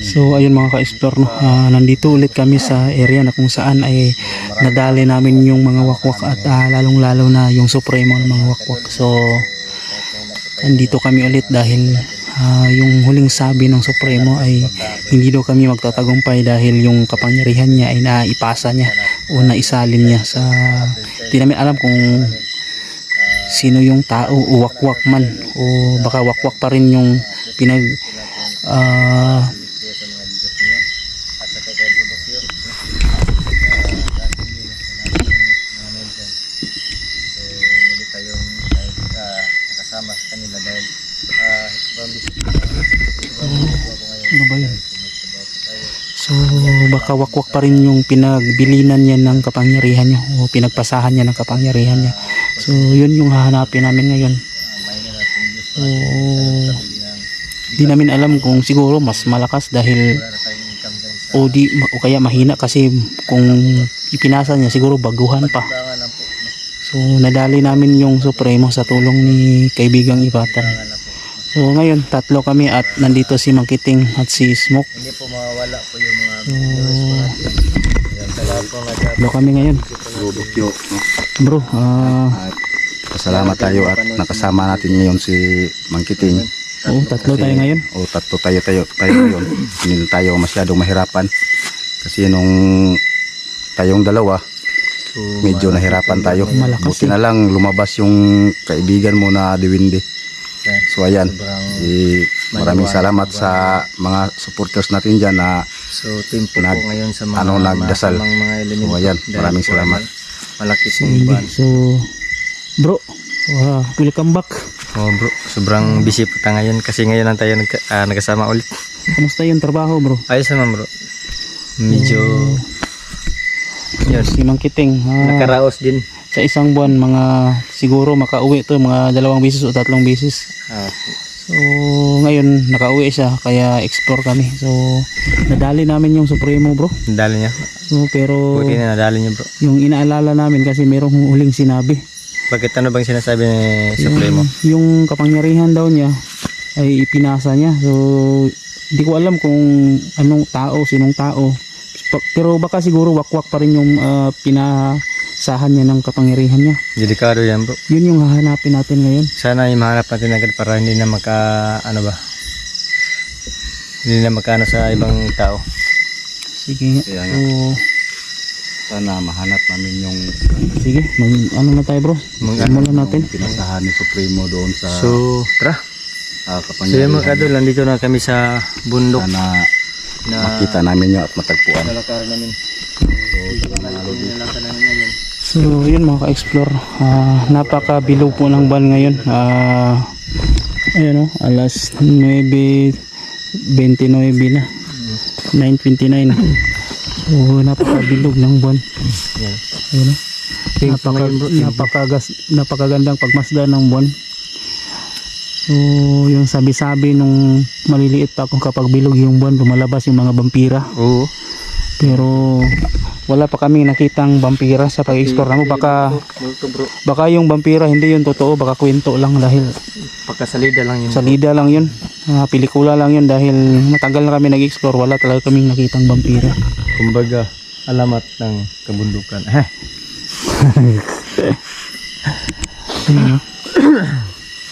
So ayun mga ka-explore, no? Nandito ulit kami sa area na kung saan ay nadali namin yung mga wakwak at lalong lalo na yung supremo ng mga wakwak. So nandito kami ulit dahil yung huling sabi ng supremo ay hindi daw kami magtatagumpay dahil yung kapangyarihan niya ay naipasa niya o naisalin niya sa, hindi namin alam kung sino yung tao o wakwak man o baka wakwak pa rin yung pinag nakasama sa kanila dahil ano ba yun? So baka wakwak pa rin yung pinagbilinan niya ng kapangyarihan niya o pinagpasahan niya ng kapangyarihan niya. So yun yung hahanapin namin ngayon. So di namin alam kung siguro mas malakas dahil o kaya mahina kasi kung ipinasa niya siguro baguhan pa. So nadali namin yung supremo sa tulong ni kaibigang Ivatan. So ngayon tatlo kami at nandito si Mangkiting at si Smoke. hindi po mawawala po yung mga viewers po natin. Tatlo kami ngayon. Bro, Salamat tayo at nakasama natin ngayon si Mangkiting. oo, tatlo tayo ngayon. O tatlo tayo ngayon. Hindi na tayo masyadong mahirapan. Kasi nung tayong dalawa, medyo nahirapan tayo. Malakas Buti na lang lumabas yung kaibigan mo na Diwindi. So ayan, maraming salamat sa mga supporters natin dyan na so team po ngayon sa mga nagdasal. mga elemento. So ayan, maraming salamat. Malaki pong Hindi. ban. So bro, welcome back. Oh bro, sobrang busy po tayo ngayon kasi ngayon lang tayo nagkasama ulit. Kamusta yung trabaho bro? Ayos naman bro. Medyo yun, Si Mangkiting, nakaraos din. sa isang buwan mga siguro makauwi to mga 2 beses o 3 beses. So ngayon nakauwi siya kaya explore kami. So nadali namin yung supremo bro. Nadali niya. So pero Buti na nadali niya bro. yung inaalala namin kasi merong huling sinabi. Bakit ano bang sinasabi ni Supremo? Yung kapangyarihan daw niya ay ipinasa niya. So hindi ko alam kung anong tao, sinong tao. Pero baka siguro wakwak pa rin yung pinasahan niya ng kapangyarihan niya. Delikado yan bro. Yun yung hahanapin natin ngayon. Sana yung mahanap natin agad para hindi na hindi na makaano sa ibang tao. Sige nga. Kaya So, sana mahanap namin yung sige, ano na tayo bro? Simulan natin. pinasahan ni Supremo doon sa So tara. So yung mga kadol, nandito na kami sa bundok Sana na makita namin yun at matagpuan. lalakaran namin. So yun mga ka-explore, napakabilog po ng ban ngayon. Ayun o, alas 9:29 na, 9:29. So napakabilog ng buwan. Yan. Ayun o, napakagandang pagmasdan ng buwan. So yung sabi-sabi nung maliliit pa akong kapag bilog yung buwan lumalabas yung mga vampira. Oo. Pero wala pa kaming nakitang vampira sa pag-explore namin. Baka yung vampira hindi yun totoo, baka kwento lang dahil Pagkasalida lang yun. salida lang yun, pelikula lang yun dahil matagal na kami nag-explore, wala talaga kaming nakitang vampira. Kumbaga, alamat ng kabundukan. Ayun,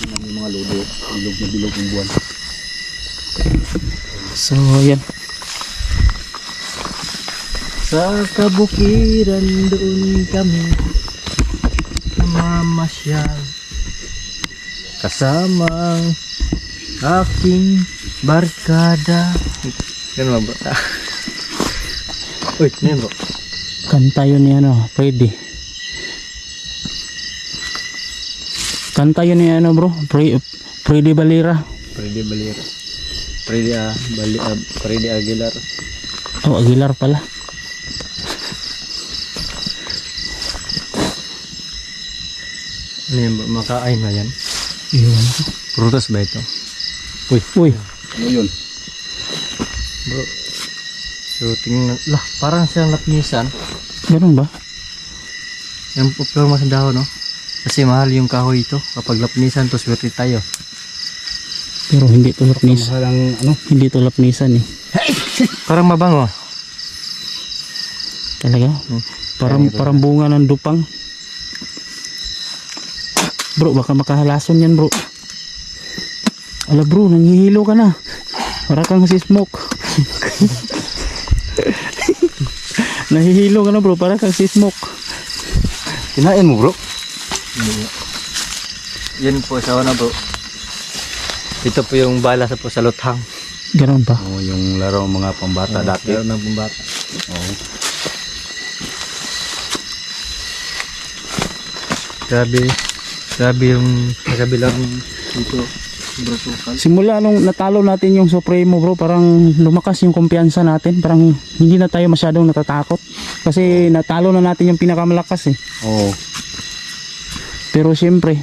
Yung mga bilog na bilog ng buwan. so yan. Sa kabukiran doon kami namamasyal kasama ang aking barkada. Ganun ba bro? Uy, ano yun bro? Kanta yun ni ano, Freddy. Kanta yun ni ano bro, Freddy Balira. Freddy Balira. Freddy Aguilar. Oh, Aguilar pala. Ano yun bro? Makain na yan. Iwan ko. Prutas ba ito? Uy, Ano yun? Bro. So tingnan. Lah, parang siyang lapnisan. ganun ba? Yung problema sa dahon no? Kasi mahal yung kahoy ito. Kapag lapnisan to, swerte tayo. Pero hindi to lapnis. Parang ano? Hindi to lapnisan eh. Parang mabango. Talaga? Parang bunga ng dupang. Bro, baka makahalason yan bro. Ala bro, nanghihilo ka na. Para kang si Smoke. Nahihilo ka na bro, para kang si Smoke. Kinain mo bro? Yan po sa una bro. Ito po yung bala sa po sa luthang. Ganon ba? Oh, yung laro mga pambata dati. Laro ng bumbata. Oh. Grabe yung kabilang dito. Bro, tukal. Simula nung natalo natin yung Supremo bro, parang lumakas yung kumpiyansa natin. Parang hindi na tayo masyadong natatakot. Kasi natalo na natin yung pinakamalakas eh. Oh. Pero syempre,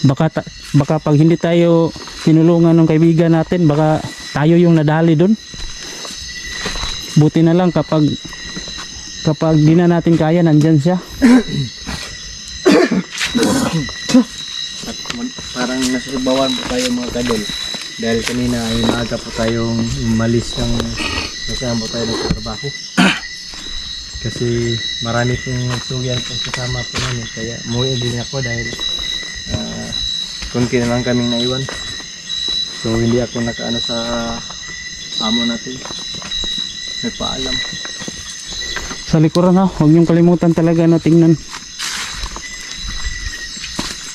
baka pag hindi tayo tinulungan ng kaibigan natin, baka tayo yung nadali dun. Buti na lang kapag di na natin kaya, nandyan siya. At parang nasusubawan po tayo mga kadol. Dahil kanina ay maaga po tayong umalis ng nasaan po tayo nagtatrabaho. Kasi marami pong nagsuyan po kasama po namin. Kaya umuwi din ako dahil kunti na lang kaming naiwan. So hindi ako nakaano sa amo natin. Nagpaalam. Sa likuran ha, huwag niyong kalimutan talaga na tingnan.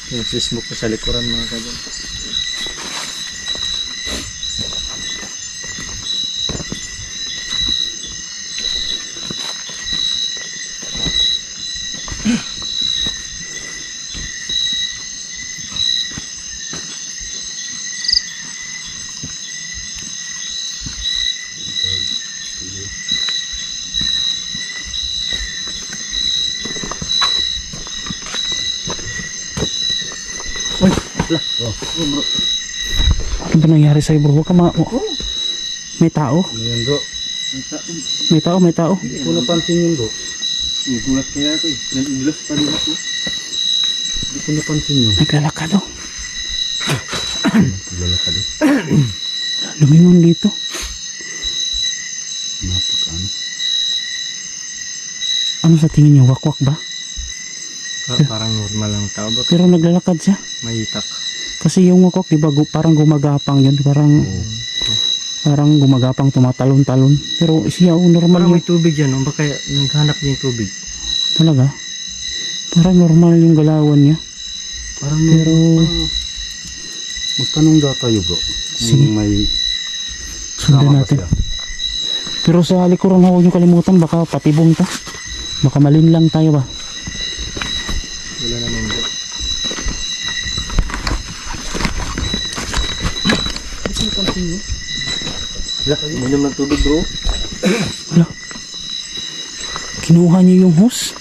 Yung sismok ko sa likuran mga kadol. Ano ba nangyari sa'yo bro? Huwag ka may tao? Ngayon bro. May tao. Hindi ko napansin yun bro. Nagulat kaya ako eh. Nagulat pa rin ako. Hindi ko napansin yun. Naglalakad oh. Naglalakad eh. Lumingon dito. Napaka ano. Ano sa tingin niyo? Wakwak ba? Parang normal lang tao ba? Pero naglalakad siya. May itak. Kasi yung wakwak, diba, parang gumagapang yun. Parang gumagapang, tumatalon-talon. Pero siya, normal Parang yun. may tubig yan. O baka naghanap niya yung tubig. Talaga? Parang normal yung galawan niya. Parang Pero, magtanong daw tayo bro. Sige. Kung may sundan kasama ba natin. siya? Pero sa likuran, huwag niyo kalimutan, baka patibong ta. Baka malinlang tayo ba? Wala naman bro. Minum ng tubig bro. Wala. Kinuha niyo yung hose?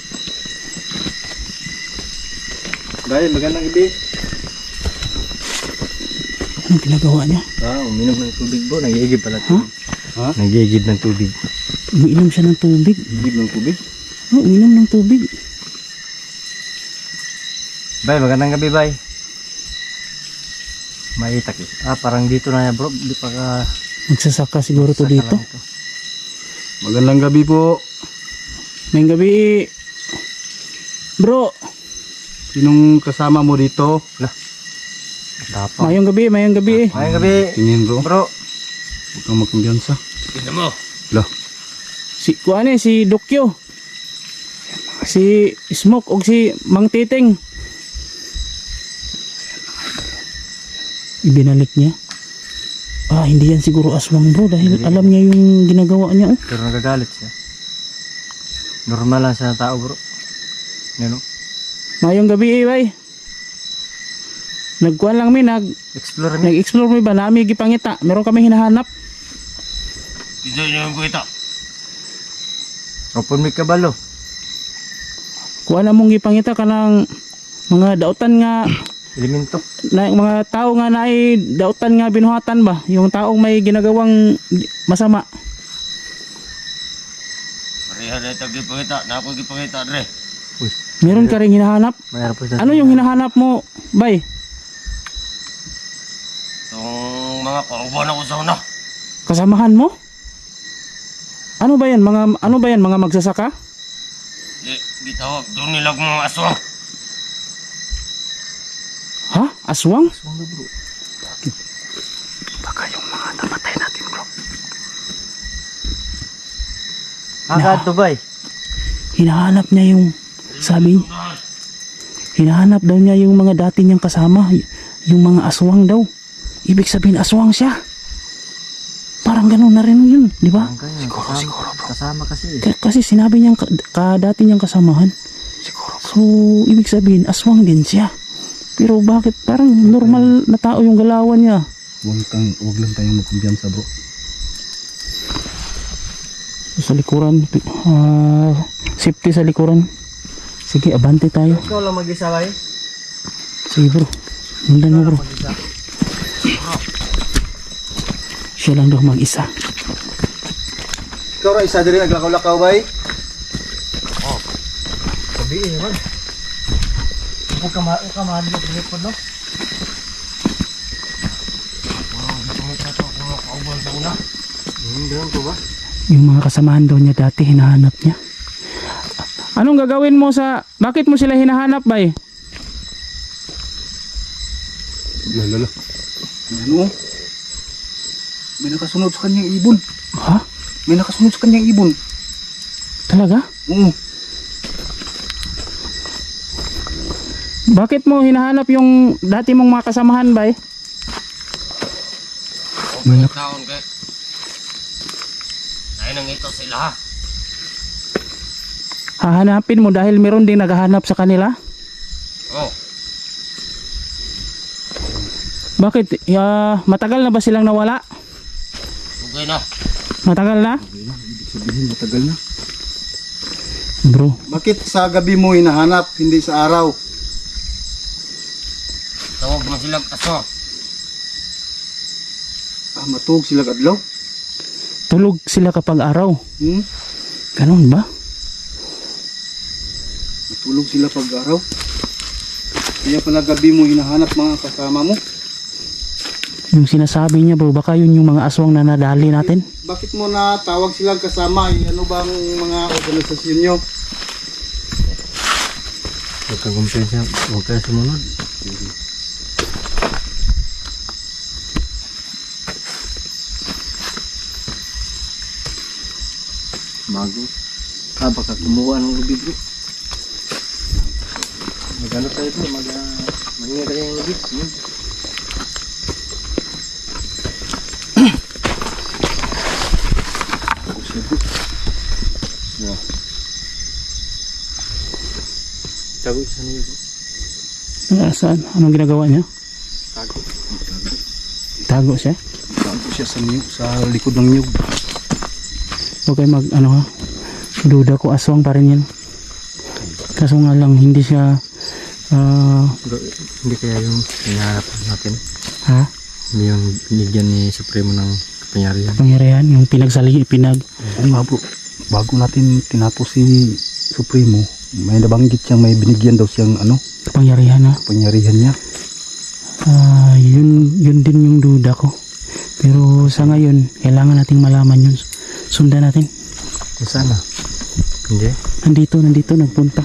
Dahil magandang gabi. Anong ginagawa niya? Uminom ng tubig bro. Nag-iigib pala Huh? Ha? Nag-iigib ng tubig. Umiinom siya ng tubig. Higib ng tubig? Oh, umiinom ng tubig. Bay, magandang gabi bay. May itak eh. Parang dito na yan bro. Di pa ka... Magsasaka siguro to dito. Magandang gabi po. May gabi. Bro, Sinong kasama mo dito? Tapang. mayong gabi. Mayang gabi. Tingin bro. Bro. Huwag kang magkumbiyansa. Tignan mo. Lah. Si Dokyo. Si Smoke o si Mang Titing. Ibinalik niya. Hindi yan siguro aswang bro dahil alam niya yung ginagawa niya. Oh. Pero nagagalit siya. Normal lang siya na tao bro. Yan o. Mayong gabi bay. Nagkuhan lang Explore mi. nag-explore mi ba nami gipangita. Meron kami hinahanap. Dito nyo ko ito. Open mi kabalo. Kuha na mong gipangita kanang mga dautan nga Elemento. na mga tao nga naay dautan nga binuhatan ba, yung taong may ginagawang masama. Pareha na ito gipangita, na ako gipangita dre. Meron ka ring hinahanap? Mayroon po siya. Ano yung hinahanap mo bay? Ito Itong mga kauban ako sa una. Kasamahan mo? Ano ba yan? Mga magsasaka? Di, gitawag doon nila mga aswang. Ha? Aswang? Baka yung mga namatay natin, bro. Agad to bay. Hinahanap niya yung, sabi, hinahanap daw niya yung mga dati niyang kasama, yung mga aswang daw. Ibig sabihin aswang siya. Parang gano'n na rin yun, di ba? Siguro bro. Kasama kasi. Kasi sinabi niyang dati niyang kasamahan. Siguro. So, ibig sabihin aswang din siya. Pero bakit parang normal na tao yung galawan niya? Huwag lang tayong magkumbiyansa, bro. Sa likuran, safety sa likuran. Sige, abante tayo. Ikaw lang mag-isa bay. Sige bro, mundan mo bro. Mag-isa. Siya lang daw mag-isa. Ikaw ra isa diri naglakaw-lakaw bay. Sabihin naman. Huwag ka mahal mo pinipod no? Gusto mo ito ako mga kauban sa una. Ganun ko ba? Yung mga kasamahan daw niya dati, hinahanap niya. Anong gagawin mo sa... Bakit mo sila hinahanap ba eh? Lala. Ano? May nakasunod sa kanyang ibon. Ha? May nakasunod sa kanyang ibon. Talaga? Oo. Bakit mo hinahanap yung dati mong mga kasamahan ba eh? O mga taon kay. Dahil nang ito sila ha. Hahanapin mo dahil meron ding naghahanap sa kanila? Oh, Bakit? Matagal na ba silang nawala? okay na. Matagal na? Ibig sabihin matagal na. Bro, Bakit sa gabi mo hinahanap, hindi sa araw? Tawag mo silang aswang. Matug sila kadlaw. tulog sila kapag araw. Hmm? Ganon ba? Matulog sila pag araw. Kaya pala gabi mo hinahanap mga kasama mo. Yung sinasabi niya bro, baka yun yung mga aswang na nadali natin. Bakit mo na tawag silang kasama? Ano bang mga organisasyon nyo? Huwag ka kumpiyansa. Huwag ka sumunod. Bago. Baka kumuha ng lubid bro. Magano tayo bro. Mangyari tayo ng lubid. Tago sa niyo bro. Saan? Anong ginagawa niya? Tago. Tago siya? Tago siya sa niyog, sa likod ng niyog. Huwag kayo duda ko aswang pa rin yan. Kaso nga lang hindi siya Hindi kaya yung hinahanap natin. ha? Hindi yung binigyan ni Supremo ng kapangyarihan. Pangyarihan, yung Oo nga bro, bago natin tinapos si Supremo, may nabanggit siyang may binigyan daw siyang kapangyarihan na. pangyarihan niya. Yun din yung duda ko. Pero sa ngayon, kailangan nating malaman yun. Sundan natin. Sana. Hindi. Nandito, nagpunta.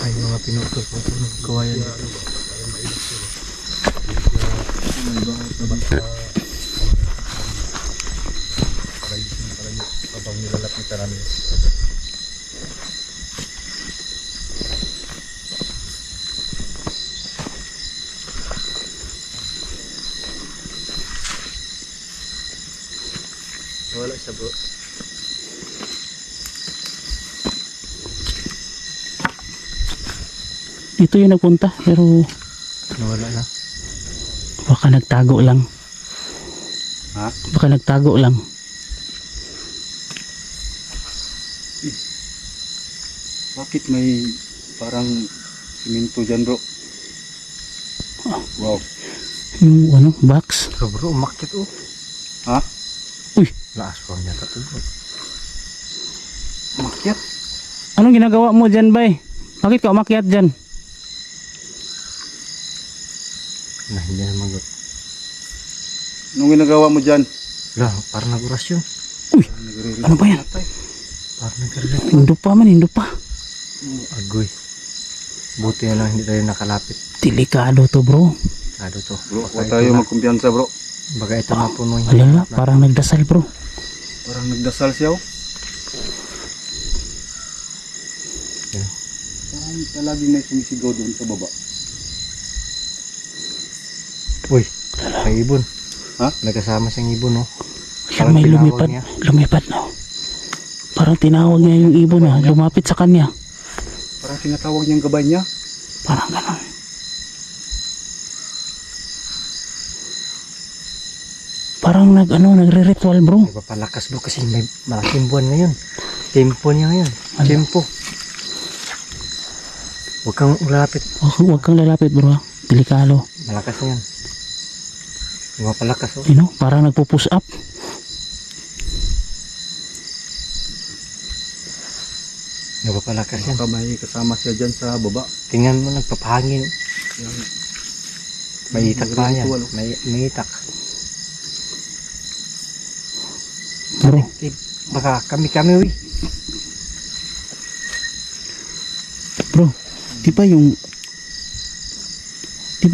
Ay, mga pinutol-putol ng kawayan dito. Wala siya bro. Dito yung nagpunta, pero Nawala na. baka nagtago lang. Ha? Baka nagtago lang. Bakit may parang siminto dyan bro? Wow. Yung box. Pero bro, umakit oh. Uy, Laas pa niya tato bro. Makyat. Anong ginagawa mo dyan, bay? Bakit ka umakyat dyan? Hindi na magot. Anong ginagawa mo dyan? Lah, parang nag-orasyon. Uy, ano ba yan? Parang nag-relate. Hindo pa man, hindo pa. Agoy. Buti na lang hindi tayo nakalapit. Delikado to, bro. Ano to? Bro, Baka huwag ito tayo na- magkumpiyansa bro. Baka ito na puno yung Alala, parang nagdasal, bro. Parang nagdasal siya oh. Yeah. Parang palaging may sumisigaw doon sa baba. Uy, may ibon. Ha? Nagkasama siyang ibon, no? Siya may tinawag lumipad. niya. Lumipad, no? Parang tinawag niya yung ibon, na lumapit sa kanya. Parang tinatawag niyang gabay niya. Parang ganon. Parang nagre-ritual, bro. Nagpapalakas bro kasi may malaking buwan ngayon. Tempo niya ngayon. Ano? Tempo. Huwag kang lalapit. Huwag kang lalapit, bro. Delikado. Malakas na yan. Nagpapalakas oh. You know, parang nagpo-push up. Nagpapalakas yan. Baka may kasama siya dyan sa baba. Tingnan mo, nagpapahangin. May itak pa yan. Nagre-ritual, oh. May itak. Bro, Eh, baka kami uy. bro. Di ba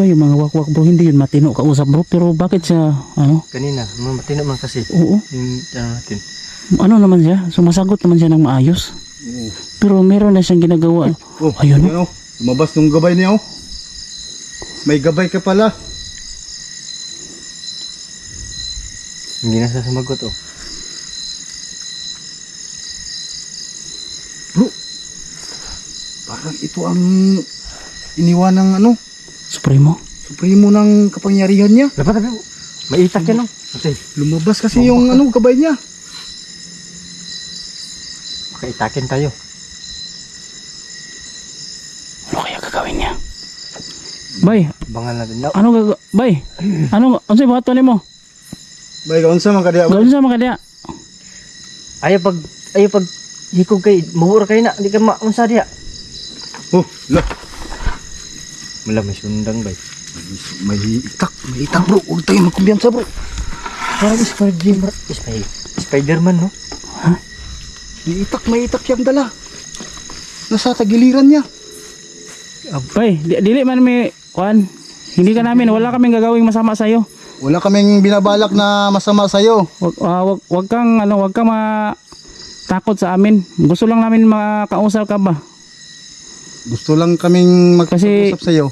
yung mga wakwak, bro, hindi yun matino kausap, bro. Pero bakit siya, Kanina, matino man kasi. oo. Yung ano natin. Ano naman siya? Sumasagot naman siya ng maayos. Oo. Pero meron na siyang ginagawa. Oh, Ayun, oh. Lumabas nung gabay niya oh. May gabay ka pala. Hindi na siya sumagot oh. Bro. Parang ito ang iniwan ng Supremo. supremo ng kapangyarihan niya. Dapat mo. May itak yan oh. Okay. Lumabas kasi yung gabay niya. Baka itakin tayo. Ano kaya gagawin niya? Bay, Bangal natin. No. Bay, ano sa'yo bahat mo? Bay, kaon sa mga kadya. Gawin sa mga kadya. Ayaw pag hikog kay mahura kayo na. Hindi ka maunsa diya. Oh, la. Wala may sundang bay. May itak bro. Huwag tayo magkumpiyansa bro. Parang Spider-Man no? May itak siyang dala. Nasa tagiliran niya. Bay, dili man may kuan. Hindi ka namin, wala kaming gagawing masama sa iyo. Wala kaming binabalak na masama sa'yo. Wag kang takot sa amin. Gusto lang namin makausap ka ba? Gusto lang kaming Kasi- magpag-usap sa'yo.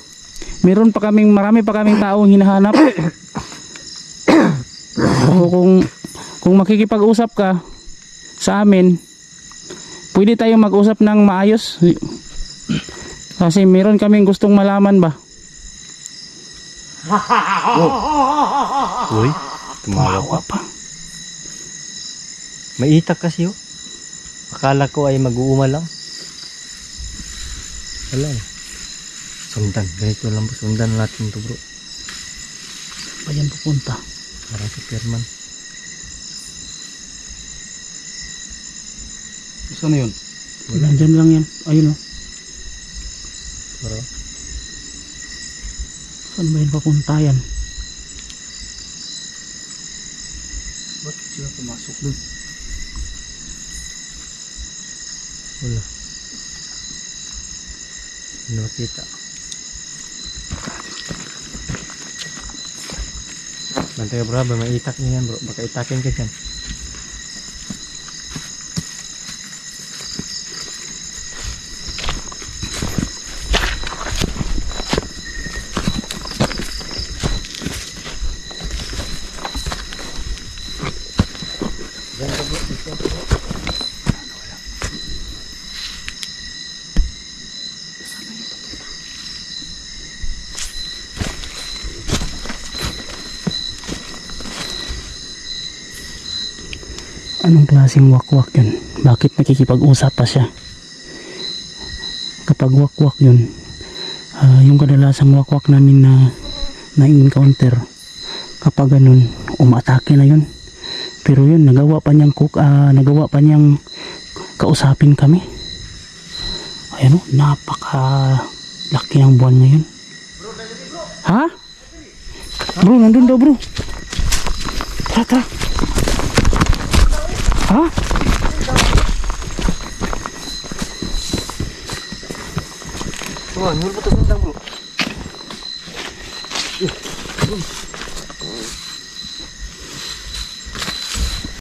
Marami pa kaming taong hinahanap. So, kung makikipag-usap ka sa amin, pwede tayong mag-usap ng maayos. Kasi meron kaming gustong malaman ba? Uy, tumawa Wawa pa. May itak kasi oh. Akala ko ay mag-uuma lang. Wala eh. Sundan. Ganito lang po. Sundan natin to bro. Pa yan pupunta. Parang si Superman. Saan na yun? Nandyan lang yan. Ayun o. Bro. Saan ba yan papunta yan? Bakit sila pumasok dun? Wala. Hindi makita. Bantay ka bro. May itak niya yan bro. Baka itakin ka dyan. Anong klaseng wakwak yun? Bakit nakikipag-usap pa siya? Kapag wakwak yun, yung kadalasang wakwak namin na encounter, kapag ganun, umatake na yun. Pero yun, nagawa pa niyang kausapin kami. Ayan o, napaka laki ng buwan ngayon. Ha? Bro, nandun daw bro. Tara, tara. Ha? Wah, nyuruh putus tentang bro.